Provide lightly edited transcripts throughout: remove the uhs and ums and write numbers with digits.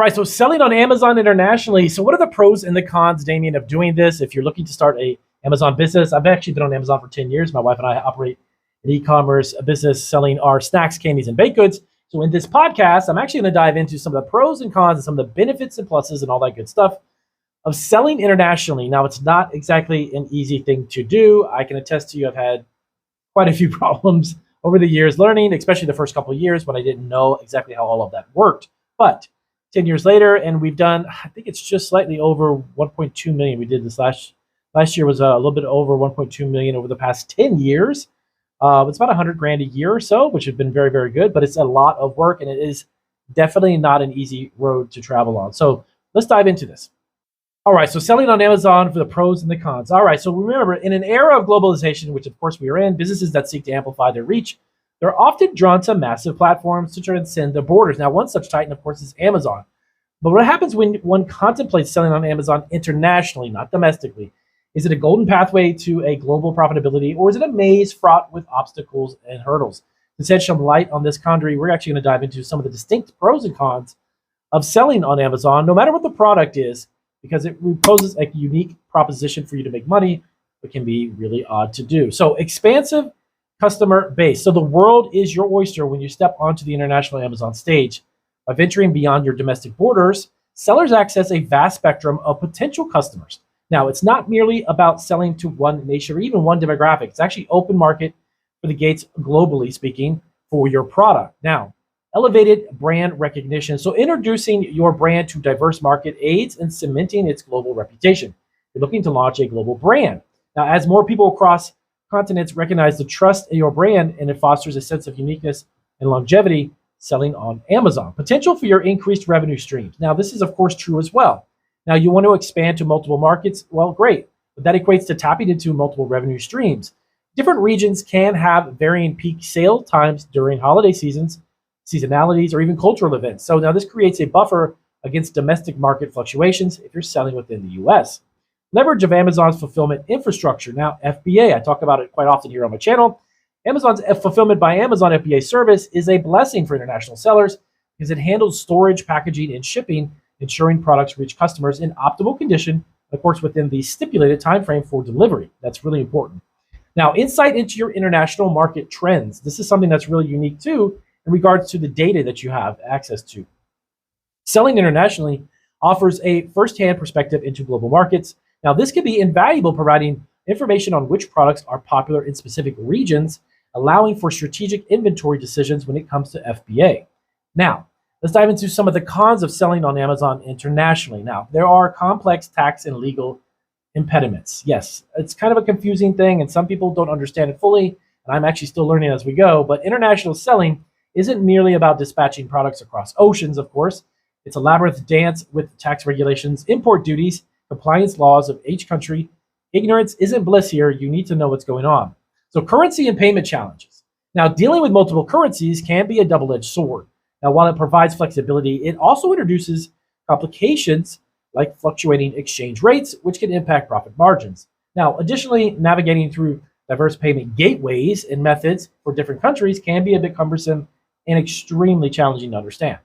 right, so selling on Amazon internationally. So what are the pros and the cons, Damien, of doing this? If you're looking to start a Amazon business, I've actually been on Amazon for 10 years. My wife and I operate an e-commerce business selling our snacks, candies, and baked goods. So in this podcast, I'm actually going to dive into some of the pros and cons and some of the benefits and pluses and all that good stuff of selling internationally. Now, it's not exactly an easy thing to do. I can attest to you, I've had quite a few problems over the years learning, especially the first couple of years when I didn't know exactly how all of that worked. But 10 years later, and we've done, I think it's just slightly over 1.2 million. We did this last year was a little bit over 1.2 million over the past 10 years. It's about 100 grand a year or so, which has been very, very good, but it's a lot of work and it is definitely not an easy road to travel on. So let's dive into this. All right, so selling on Amazon for the pros and the cons. All right, so remember, in an era of globalization, which of course we are in, businesses that seek to amplify their reach, they're often drawn to massive platforms to transcend their borders. Now, one such titan, of course, is Amazon. But what happens when one contemplates selling on Amazon internationally, not domestically? Is it a golden pathway to a global profitability, or is it a maze fraught with obstacles and hurdles? To shed some light on this quandary, we're actually going to dive into some of the distinct pros and cons of selling on Amazon, no matter what the product is, because it poses a unique proposition for you to make money, but can be really odd to do. So expansive customer base. So the world is your oyster when you step onto the international Amazon stage. By venturing beyond your domestic borders, sellers access a vast spectrum of potential customers. Now, it's not merely about selling to one nation or even one demographic. It's actually open market for the gates, globally speaking, for your product. Now, elevated brand recognition. So introducing your brand to diverse market aids in cementing its global reputation. You're looking to launch a global brand. Now, as more people across continents recognize the trust in your brand, and it fosters a sense of uniqueness and longevity, selling on Amazon. Potential for your increased revenue streams. Now, this is of course true as well. Now, you want to expand to multiple markets? Well, great. But that equates to tapping into multiple revenue streams. Different regions can have varying peak sale times during holiday seasons, seasonalities, or even cultural events. So now this creates a buffer against domestic market fluctuations if you're selling within the US. Leverage of Amazon's fulfillment infrastructure. Now, FBA, I talk about it quite often here on my channel. Amazon's Fulfillment by Amazon FBA service is a blessing for international sellers because it handles storage, packaging, and shipping, ensuring products reach customers in optimal condition, of course, within the stipulated time frame for delivery. That's really important. Now, insight into your international market trends. This is something that's really unique too in regards to the data that you have access to. Selling internationally offers a first-hand perspective into global markets. Now, this can be invaluable, providing information on which products are popular in specific regions, allowing for strategic inventory decisions when it comes to FBA. Now, let's dive into some of the cons of selling on Amazon internationally. Now, there are complex tax and legal impediments. Yes, it's kind of a confusing thing, and some people don't understand it fully, and I'm actually still learning as we go, but international selling isn't merely about dispatching products across oceans, of course. It's a labyrinth dance with tax regulations, import duties, compliance laws of each country. Ignorance isn't bliss here. You need to know what's going on. So currency and payment challenges. Now, dealing with multiple currencies can be a double-edged sword. Now, while it provides flexibility, it also introduces complications like fluctuating exchange rates, which can impact profit margins. Now, additionally, navigating through diverse payment gateways and methods for different countries can be a bit cumbersome and extremely challenging to understand.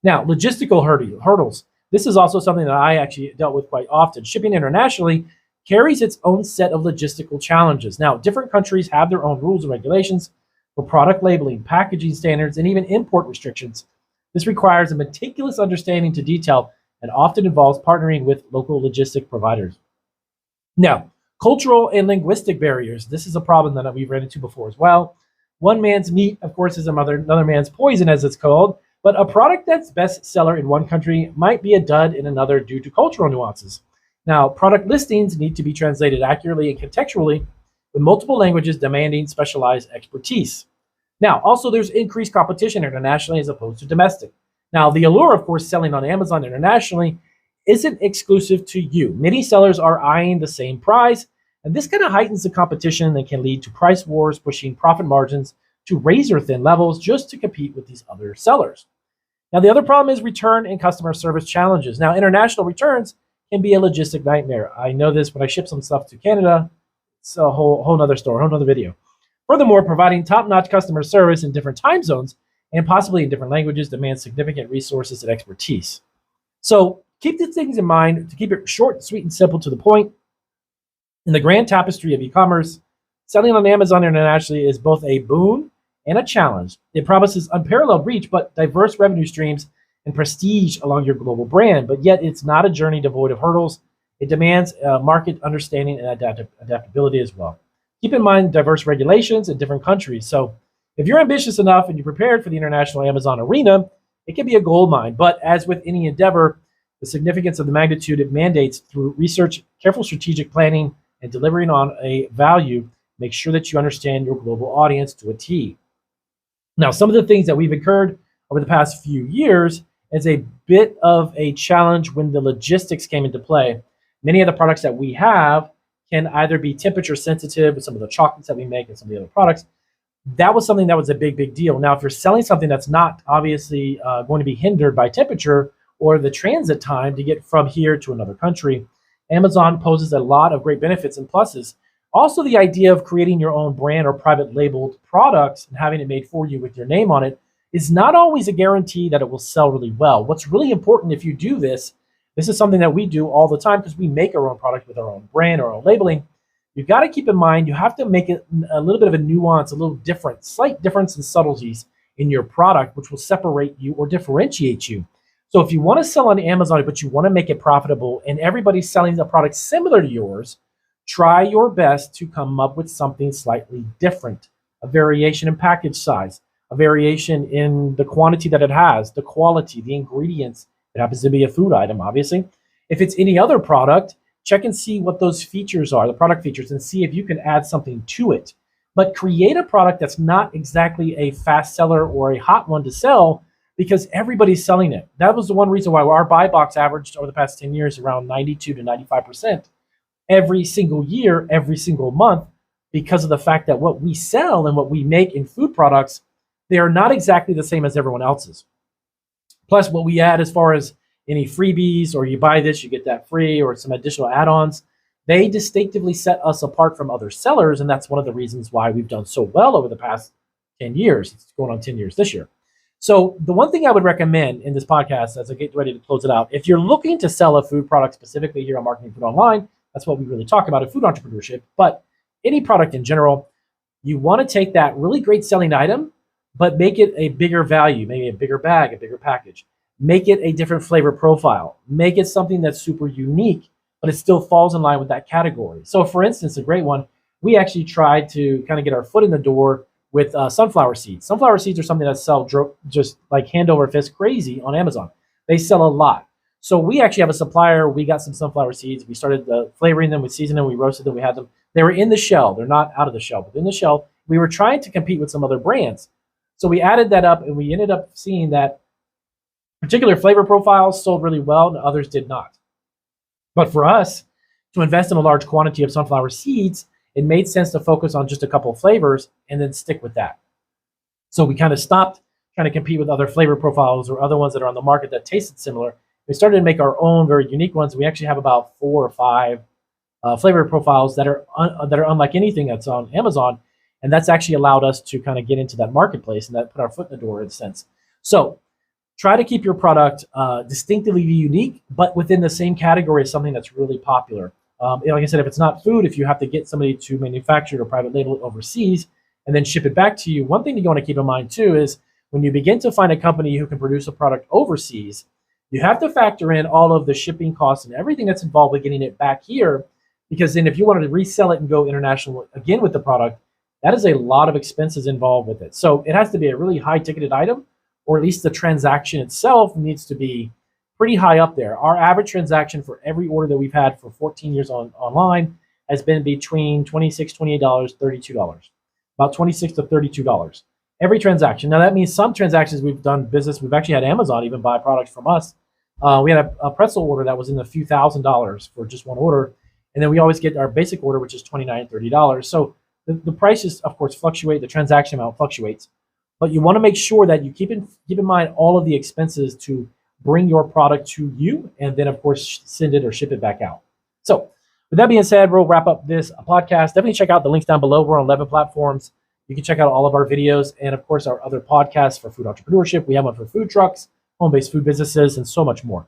Now, logistical hurdles. This is also something that I actually dealt with quite often. Shipping internationally carries its own set of logistical challenges. Now, different countries have their own rules and regulations for product labeling, packaging standards, and even import restrictions. This requires a meticulous understanding to detail and often involves partnering with local logistic providers. Now, cultural and linguistic barriers. This is a problem that we've ran into before as well. One man's meat, of course, is another man's poison, as it's called, but a product that's bestseller in one country might be a dud in another due to cultural nuances. Now, product listings need to be translated accurately and contextually with multiple languages demanding specialized expertise. Now, also there's increased competition internationally as opposed to domestic. Now, the allure, of course, selling on Amazon internationally isn't exclusive to you. Many sellers are eyeing the same prize, and this kind of heightens the competition and can lead to price wars, pushing profit margins to razor-thin levels just to compete with these other sellers. Now, the other problem is return and customer service challenges. Now, international returns can be a logistic nightmare. I know this when I ship some stuff to Canada. It's a whole nother story, whole nother video. Furthermore, providing top-notch customer service in different time zones and possibly in different languages demands significant resources and expertise. So keep these things in mind to keep it short, sweet, and simple to the point. In the grand tapestry of e-commerce, selling on Amazon internationally is both a boon and a challenge. It promises unparalleled reach, but diverse revenue streams and prestige along your global brand. But yet, it's not a journey devoid of hurdles. It demands market understanding and adaptability as well. Keep in mind diverse regulations in different countries. So, if you're ambitious enough and you're prepared for the international Amazon arena, it can be a gold mine. But as with any endeavor, the significance of the magnitude it mandates through research, careful strategic planning, and delivering on a value, make sure that you understand your global audience to a T. Now, some of the things that we've incurred over the past few years is a bit of a challenge when the logistics came into play. Many of the products that we have can either be temperature sensitive with some of the chocolates that we make and some of the other products. That was something that was a big deal. Now, if you're selling something that's not obviously going to be hindered by temperature or the transit time to get from here to another country, Amazon poses a lot of great benefits and pluses. Also, the idea of creating your own brand or private labeled products and having it made for you with your name on it is not always a guarantee that it will sell really well. What's really important if you do this is something that we do all the time because we make our own product with our own brand, our own labeling. You've got to keep in mind, you have to make it a little bit of a nuance, a little different, slight difference in subtleties in your product, which will separate you or differentiate you. So if you want to sell on Amazon, but you want to make it profitable and everybody's selling a product similar to yours, try your best to come up with something slightly different, a variation in package size, a variation in the quantity that it has, the quality, the ingredients. It happens to be a food item, obviously. If it's any other product, check and see what those features are, the product features, and see if you can add something to it. But create a product that's not exactly a fast seller or a hot one to sell because everybody's selling it. That was the one reason why our buy box averaged over the past 10 years around 92 to 95% every single year, every single month, because of the fact that what we sell and what we make in food products, they are not exactly the same as everyone else's. Plus, what we add as far as any freebies or you buy this, you get that free or some additional add-ons, they distinctively set us apart from other sellers. And that's one of the reasons why we've done so well over the past 10 years. It's going on 10 years this year. So the one thing I would recommend in this podcast as I get ready to close it out, if you're looking to sell a food product specifically here on Marketing Food Online, that's what we really talk about in food entrepreneurship, but any product in general, you want to take that really great selling item, but make it a bigger value, maybe a bigger bag, a bigger package. Make it a different flavor profile. Make it something that's super unique, but it still falls in line with that category. So for instance, a great one, we actually tried to kind of get our foot in the door with sunflower seeds. Sunflower seeds are something that sell just like hand over fist crazy on Amazon. They sell a lot. So we actually have a supplier. We got some sunflower seeds. We started flavoring them. We seasoned them. We roasted them. We had them. They were in the shell. They're not out of the shell, but in the shell. We were trying to compete with some other brands. So we added that up, and we ended up seeing that particular flavor profiles sold really well, and others did not. But for us to invest in a large quantity of sunflower seeds, it made sense to focus on just a couple of flavors and then stick with that. So we kind of stopped trying to compete with other flavor profiles or other ones that are on the market that tasted similar. We started to make our own very unique ones. We actually have about 4 or 5 flavor profiles that are unlike anything that's on Amazon, and that's actually allowed us to kind of get into that marketplace and that put our foot in the door in a sense. So try to keep your product distinctively unique, but within the same category as something that's really popular. Like I said, if it's not food, if you have to get somebody to manufacture it or private label it overseas and then ship it back to you, one thing you want to keep in mind too is when you begin to find a company who can produce a product overseas, you have to factor in all of the shipping costs and everything that's involved with getting it back here, because then if you wanted to resell it and go international again with the product, that is a lot of expenses involved with it. So it has to be a really high ticketed item, or at least the transaction itself needs to be pretty high up there. Our average transaction for every order that we've had for 14 years online has been between $26, $28, $32, about $26 to $32 every transaction. Now that means some transactions we've done business, we've actually had Amazon even buy products from us. We had a pretzel order that was in the few $1,000s for just one order. And then we always get our basic order, which is $29 and $30. So the prices, of course, fluctuate. The transaction amount fluctuates. But you want to make sure that you keep in mind all of the expenses to bring your product to you, and then, of course, send it or ship it back out. So with that being said, we'll wrap up this podcast. Definitely check out the links down below. We're on 11 platforms. You can check out all of our videos and, of course, our other podcasts for food entrepreneurship. We have one for food trucks, home-based food businesses, and so much more.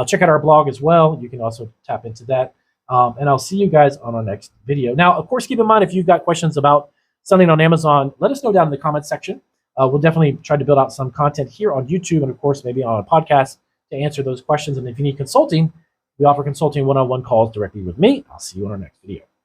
Check out our blog as well. You can also tap into that. And I'll see you guys on our next video. Now, of course, keep in mind, if you've got questions about selling on Amazon, let us know down in the comments section. We'll definitely try to build out some content here on YouTube and, of course, maybe on a podcast to answer those questions. And if you need consulting, we offer consulting one-on-one calls directly with me. I'll see you on our next video.